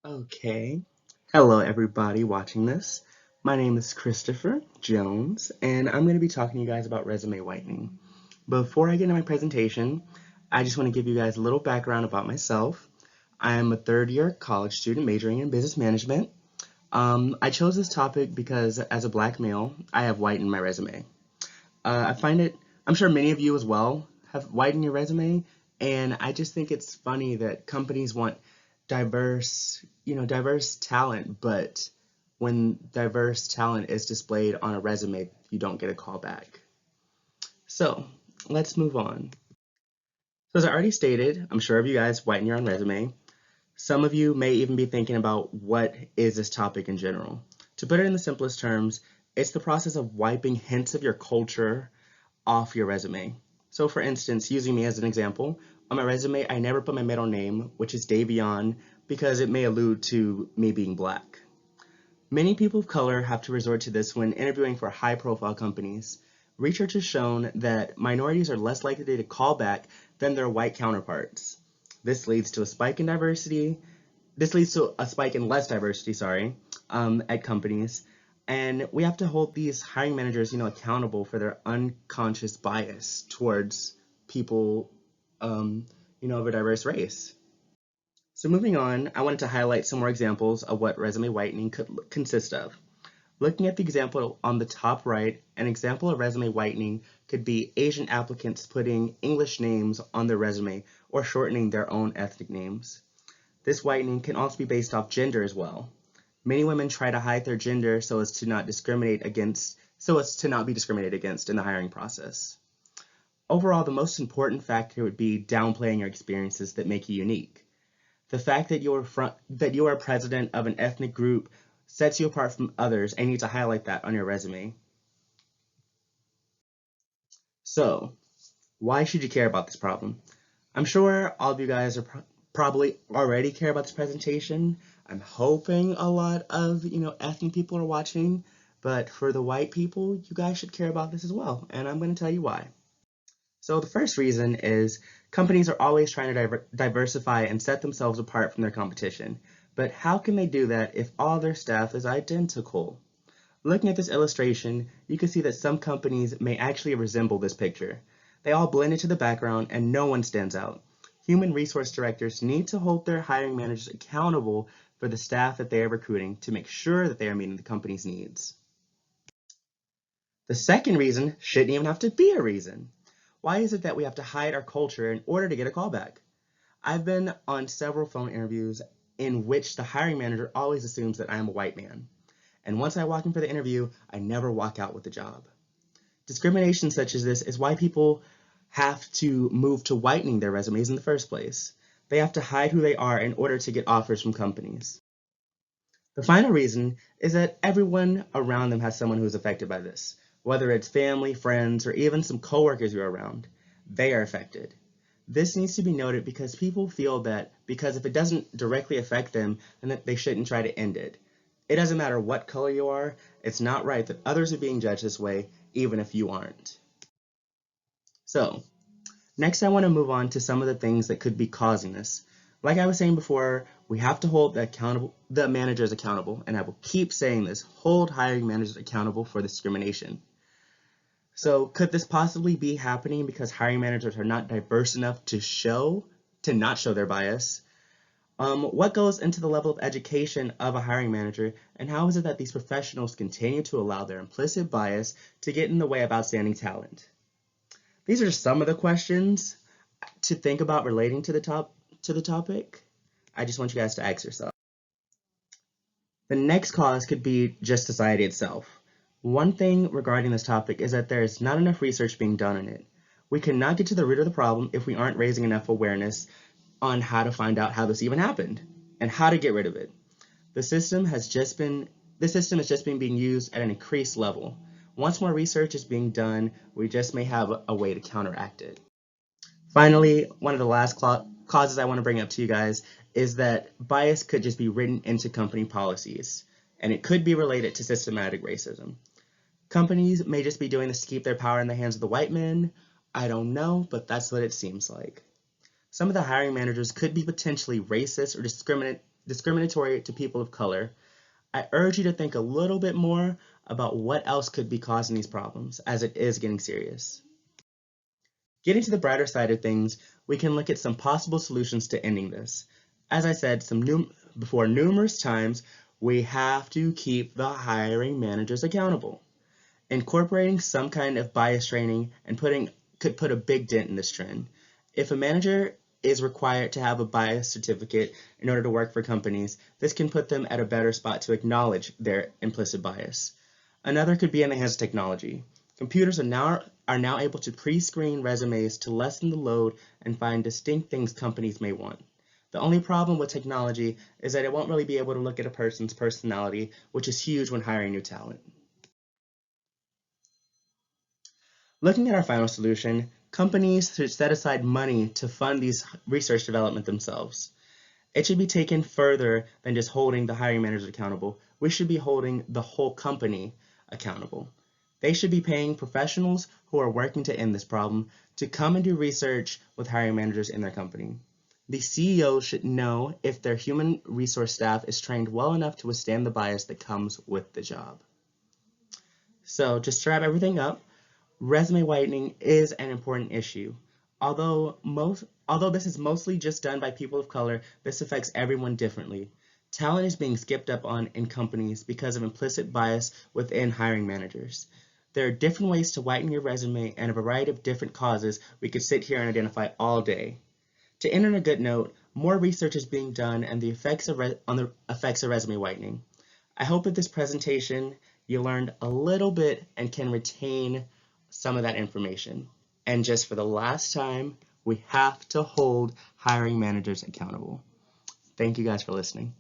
Okay. Hello, everybody watching this. My name is Christopher Jones, and I'm going to be talking to you guys about resume whitening. Before I get into my presentation, I just want to give you guys a little background about myself. I am a third year college student majoring in business management. I chose this topic because as a black male, I have white in my resume. I find it, I'm sure many of you as well have white in your resume, and I just think it's funny that companies want diverse talent, but when diverse talent is displayed on a resume, you don't get a call back. So let's move on. So as I already stated, I'm sure of you guys whiten your own resume. Some of you may even be thinking about what is this topic in general. To put it in the simplest terms, it's the process of wiping hints of your culture off your resume. So for instance, using me as an example, on my resume, I never put my middle name, which is Davion, because it may allude to me being black. Many people of color have to resort to this when interviewing for high-profile companies. Research has shown that minorities are less likely to call back than their white counterparts. This leads to a spike in diversity. This leads to a spike in less diversity, at companies. And we have to hold these hiring managers, accountable for their unconscious bias towards people, of a diverse race. So moving on, I wanted to highlight some more examples of what resume whitening could consist of. Looking at the example on the top right, an example of resume whitening could be Asian applicants putting English names on their resume or shortening their own ethnic names. This whitening can also be based off gender as well. Many women try to hide their gender so as to not be discriminated against in the hiring process. Overall, the most important factor would be downplaying your experiences that make you unique. The fact that you are president of an ethnic group sets you apart from others, and you need to highlight that on your resume. So, why should you care about this problem? I'm sure all of you guys are probably already care about this presentation. I'm hoping a lot of, ethnic people are watching, but for the white people, you guys should care about this as well, and I'm going to tell you why. So the first reason is companies are always trying to diversify and set themselves apart from their competition. But how can they do that if all their staff is identical? Looking at this illustration, you can see that some companies may actually resemble this picture. They all blend into the background and no one stands out. Human resource directors need to hold their hiring managers accountable for the staff that they are recruiting to make sure that they are meeting the company's needs. The second reason shouldn't even have to be a reason. Why is it that we have to hide our culture in order to get a callback? I've been on several phone interviews in which the hiring manager always assumes that I am a white man. And once I walk in for the interview, I never walk out with the job. Discrimination such as this is why people have to move to whitening their resumes in the first place. They have to hide who they are in order to get offers from companies. The final reason is that everyone around them has someone who is affected by this. Whether it's family, friends, or even some coworkers you're around, they are affected. This needs to be noted because people feel that because if it doesn't directly affect them, then that they shouldn't try to end it. It doesn't matter what color you are, it's not right that others are being judged this way, even if you aren't. So, next I want to move on to some of the things that could be causing this. Like I was saying before, we have to hold the managers accountable, and I will keep saying this, hold hiring managers accountable for discrimination. So could this possibly be happening because hiring managers are not diverse enough to not show their bias? What goes into the level of education of a hiring manager, and how is it that these professionals continue to allow their implicit bias to get in the way of outstanding talent? These are just some of the questions to think about relating to the topic. I just want you guys to ask yourself. The next cause could be just society itself. One thing regarding this topic is that there is not enough research being done on it. We cannot get to the root of the problem if we aren't raising enough awareness on how to find out how this even happened and how to get rid of it. The system has just been being used at an increased level. Once more research is being done, we just may have a way to counteract it. Finally, one of the last causes I want to bring up to you guys is that bias could just be written into company policies, and it could be related to systematic racism. Companies may just be doing this to keep their power in the hands of the white men. I don't know, but that's what it seems like. Some of the hiring managers could be potentially racist or discriminatory to people of color, I urge you to think a little bit more about what else could be causing these problems, as it is getting serious. Getting to the brighter side of things, we can look at some possible solutions to ending this. As I said before numerous times, we have to keep the hiring managers accountable. Incorporating some kind of bias training and could put a big dent in this trend. If a manager is required to have a bias certificate in order to work for companies, this can put them at a better spot to acknowledge their implicit bias. Another could be in the hands of technology. Computers are now able to pre-screen resumes to lessen the load and find distinct things companies may want. The only problem with technology is that it won't really be able to look at a person's personality, which is huge when hiring new talent. Looking at our final solution, companies should set aside money to fund these research development themselves. It should be taken further than just holding the hiring managers accountable. We should be holding the whole company accountable. They should be paying professionals who are working to end this problem to come and do research with hiring managers in their company. The CEO should know if their human resource staff is trained well enough to withstand the bias that comes with the job. So just to wrap everything up, resume whitening is an important issue. Although this is mostly just done by people of color, this affects everyone differently. Talent is being skipped up on in companies because of implicit bias within hiring managers. There are different ways to whiten your resume and a variety of different causes we could sit here and identify all day. To end on a good note, more research is being done on the effects of resume whitening. I hope with this presentation you learned a little bit and can retain some of that information. And just for the last time, we have to hold hiring managers accountable. Thank you guys for listening.